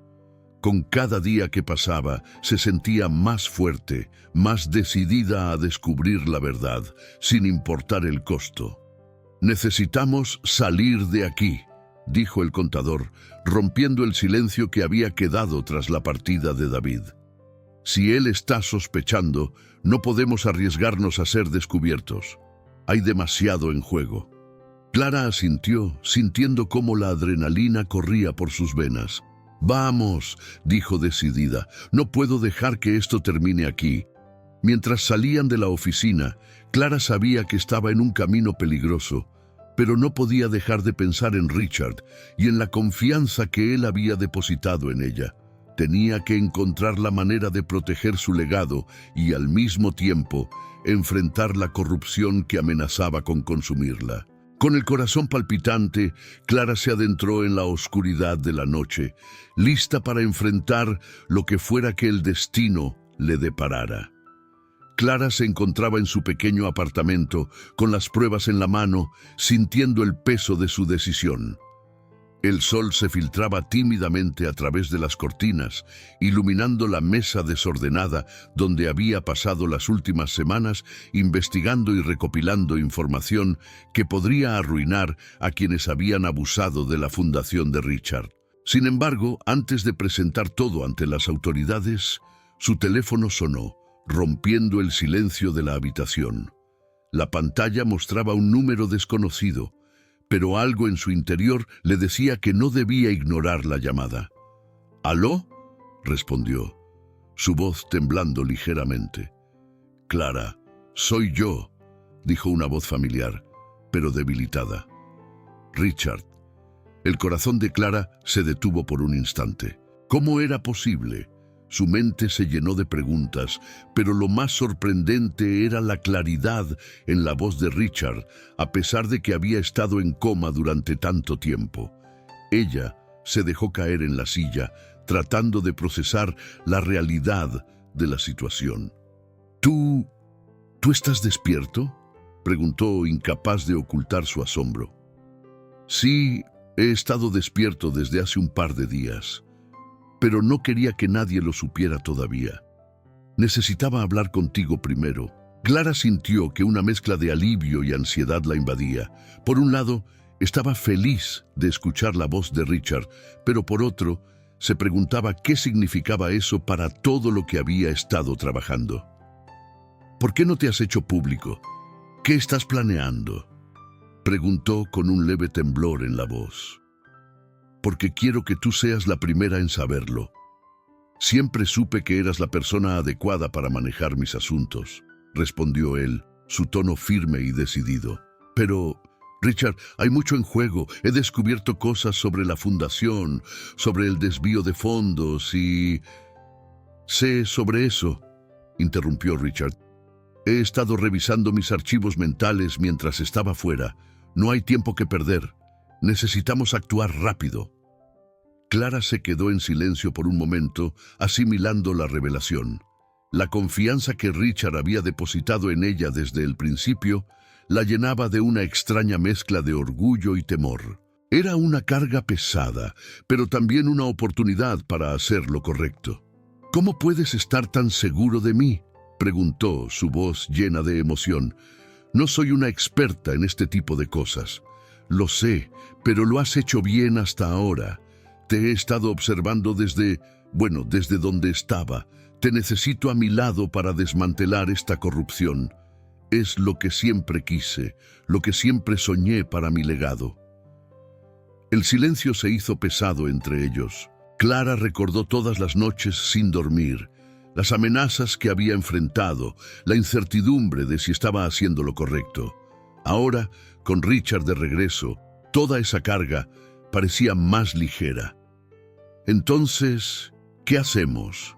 Con cada día que pasaba, se sentía más fuerte, más decidida a descubrir la verdad, sin importar el costo. «Necesitamos salir de aquí», dijo el contador, rompiendo el silencio que había quedado tras la partida de David. «Si él está sospechando, no podemos arriesgarnos a ser descubiertos. Hay demasiado en juego». Clara asintió, sintiendo cómo la adrenalina corría por sus venas. «Vamos», dijo decidida, «no puedo dejar que esto termine aquí». Mientras salían de la oficina, Clara sabía que estaba en un camino peligroso, pero no podía dejar de pensar en Richard y en la confianza que él había depositado en ella. Tenía que encontrar la manera de proteger su legado y, al mismo tiempo, enfrentar la corrupción que amenazaba con consumirla. Con el corazón palpitante, Clara se adentró en la oscuridad de la noche, lista para enfrentar lo que fuera que el destino le deparara. Clara se encontraba en su pequeño apartamento, con las pruebas en la mano, sintiendo el peso de su decisión. El sol se filtraba tímidamente a través de las cortinas, iluminando la mesa desordenada donde había pasado las últimas semanas investigando y recopilando información que podría arruinar a quienes habían abusado de la fundación de Richard. Sin embargo, antes de presentar todo ante las autoridades, su teléfono sonó, rompiendo el silencio de la habitación. La pantalla mostraba un número desconocido, pero algo en su interior le decía que no debía ignorar la llamada. «¿Aló?», respondió, su voz temblando ligeramente. «Clara, soy yo», dijo una voz familiar, pero debilitada. «Richard». El corazón de Clara se detuvo por un instante. ¿Cómo era posible? Su mente se llenó de preguntas, pero lo más sorprendente era la claridad en la voz de Richard, a pesar de que había estado en coma durante tanto tiempo. Ella se dejó caer en la silla, tratando de procesar la realidad de la situación. ¿Tú estás despierto?», preguntó, incapaz de ocultar su asombro. «Sí, he estado despierto desde hace un par de días. Pero no quería que nadie lo supiera todavía. Necesitaba hablar contigo primero». Clara sintió que una mezcla de alivio y ansiedad la invadía. Por un lado, estaba feliz de escuchar la voz de Richard, pero por otro, se preguntaba qué significaba eso para todo lo que había estado trabajando. «¿Por qué no te has hecho público? ¿Qué estás planeando?», preguntó con un leve temblor en la voz. «Porque quiero que tú seas la primera en saberlo. Siempre supe que eras la persona adecuada para manejar mis asuntos», respondió él, su tono firme y decidido. «Pero, Richard, hay mucho en juego. He descubierto cosas sobre la fundación, sobre el desvío de fondos y...» «Sé sobre eso», interrumpió Richard. «He estado revisando mis archivos mentales mientras estaba fuera. No hay tiempo que perder. Necesitamos actuar rápido». Clara se quedó en silencio por un momento, asimilando la revelación. La confianza que Richard había depositado en ella desde el principio la llenaba de una extraña mezcla de orgullo y temor. Era una carga pesada, pero también una oportunidad para hacer lo correcto. «¿Cómo puedes estar tan seguro de mí?», preguntó, su voz llena de emoción. «No soy una experta en este tipo de cosas. Lo sé, pero lo has hecho bien hasta ahora. Te he estado observando desde donde estaba. Te necesito a mi lado para desmantelar esta corrupción. Es lo que siempre quise, lo que siempre soñé para mi legado». El silencio se hizo pesado entre ellos. Clara recordó todas las noches sin dormir, las amenazas que había enfrentado, la incertidumbre de si estaba haciendo lo correcto. Ahora, con Richard de regreso, toda esa carga parecía más ligera. «Entonces, ¿qué hacemos?»,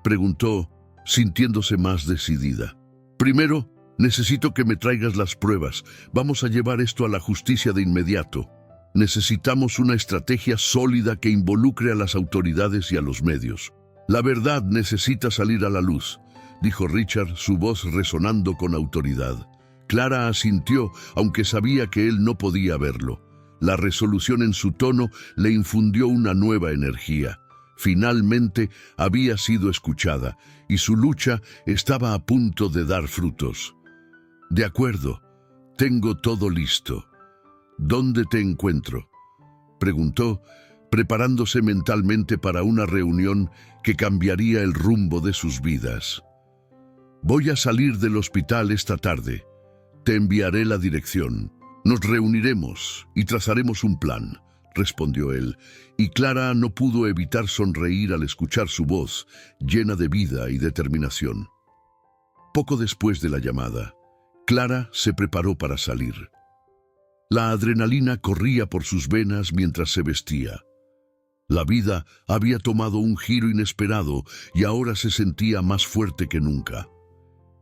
preguntó, sintiéndose más decidida. «Primero, necesito que me traigas las pruebas. Vamos a llevar esto a la justicia de inmediato. Necesitamos una estrategia sólida que involucre a las autoridades y a los medios. La verdad necesita salir a la luz», dijo Richard, su voz resonando con autoridad. Clara asintió, aunque sabía que él no podía verlo. La resolución en su tono le infundió una nueva energía. Finalmente había sido escuchada y su lucha estaba a punto de dar frutos. «De acuerdo, tengo todo listo. ¿Dónde te encuentro?», preguntó, preparándose mentalmente para una reunión que cambiaría el rumbo de sus vidas. «Voy a salir del hospital esta tarde. Te enviaré la dirección. Nos reuniremos y trazaremos un plan», respondió él, y Clara no pudo evitar sonreír al escuchar su voz, llena de vida y determinación. Poco después de la llamada, Clara se preparó para salir. La adrenalina corría por sus venas mientras se vestía. La vida había tomado un giro inesperado y ahora se sentía más fuerte que nunca.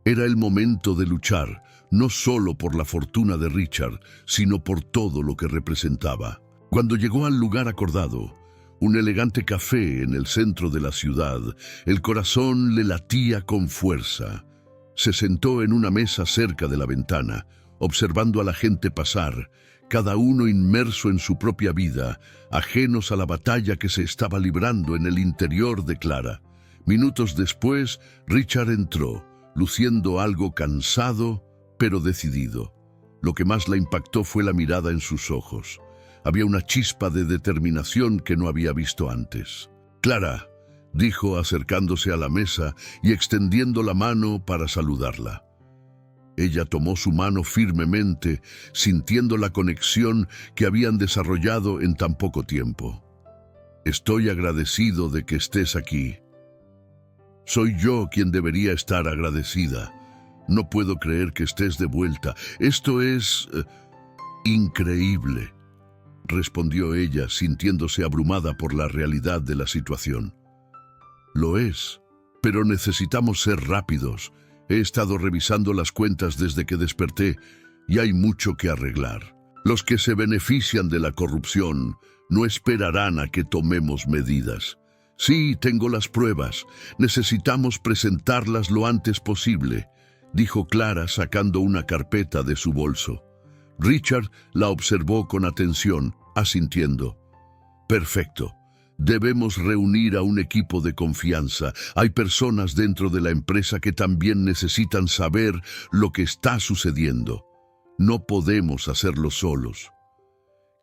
Era el momento de luchar, no solo por la fortuna de Richard, sino por todo lo que representaba. Cuando llegó al lugar acordado, un elegante café en el centro de la ciudad, el corazón le latía con fuerza. Se sentó en una mesa cerca de la ventana, observando a la gente pasar, cada uno inmerso en su propia vida, ajenos a la batalla que se estaba librando en el interior de Clara. Minutos después, Richard entró, luciendo algo cansado, pero decidido. Lo que más la impactó fue la mirada en sus ojos. Había una chispa de determinación que no había visto antes. «Clara», dijo acercándose a la mesa y extendiendo la mano para saludarla. Ella tomó su mano firmemente, sintiendo la conexión que habían desarrollado en tan poco tiempo. «Estoy agradecido de que estés aquí». «Soy yo quien debería estar agradecida. No puedo creer que estés de vuelta. Esto es increíble», respondió ella, sintiéndose abrumada por la realidad de la situación. «Lo es, pero necesitamos ser rápidos. He estado revisando las cuentas desde que desperté y hay mucho que arreglar. Los que se benefician de la corrupción no esperarán a que tomemos medidas. Sí, tengo las pruebas. Necesitamos presentarlas lo antes posible», dijo Clara sacando una carpeta de su bolso. Richard la observó con atención, asintiendo. «Perfecto. Debemos reunir a un equipo de confianza. Hay personas dentro de la empresa que también necesitan saber lo que está sucediendo. No podemos hacerlo solos».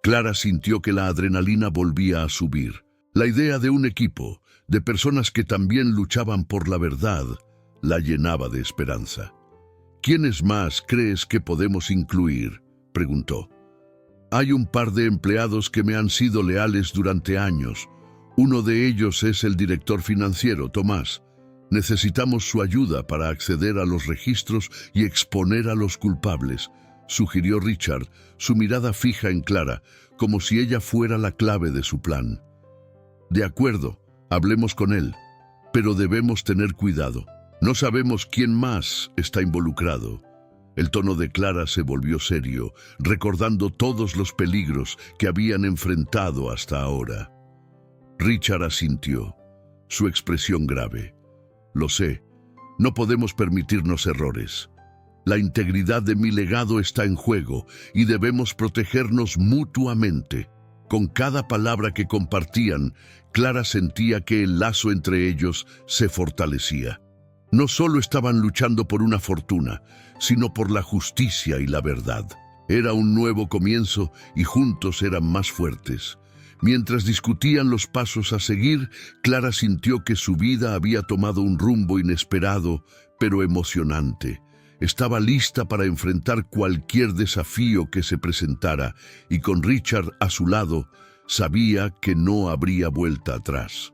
Clara sintió que la adrenalina volvía a subir. La idea de un equipo, de personas que también luchaban por la verdad, la llenaba de esperanza. «¿Quiénes más crees que podemos incluir?», preguntó. «Hay un par de empleados que me han sido leales durante años. Uno de ellos es el director financiero, Tomás. Necesitamos su ayuda para acceder a los registros y exponer a los culpables», sugirió Richard, su mirada fija en Clara, como si ella fuera la clave de su plan. «De acuerdo, hablemos con él, pero debemos tener cuidado. No sabemos quién más está involucrado». El tono de Clara se volvió serio, recordando todos los peligros que habían enfrentado hasta ahora. Richard asintió, su expresión grave. «Lo sé, no podemos permitirnos errores. La integridad de mi legado está en juego y debemos protegernos mutuamente». Con cada palabra que compartían, Clara sentía que el lazo entre ellos se fortalecía. No solo estaban luchando por una fortuna, sino por la justicia y la verdad. Era un nuevo comienzo y juntos eran más fuertes. Mientras discutían los pasos a seguir, Clara sintió que su vida había tomado un rumbo inesperado, pero emocionante. Estaba lista para enfrentar cualquier desafío que se presentara, y con Richard a su lado, sabía que no habría vuelta atrás.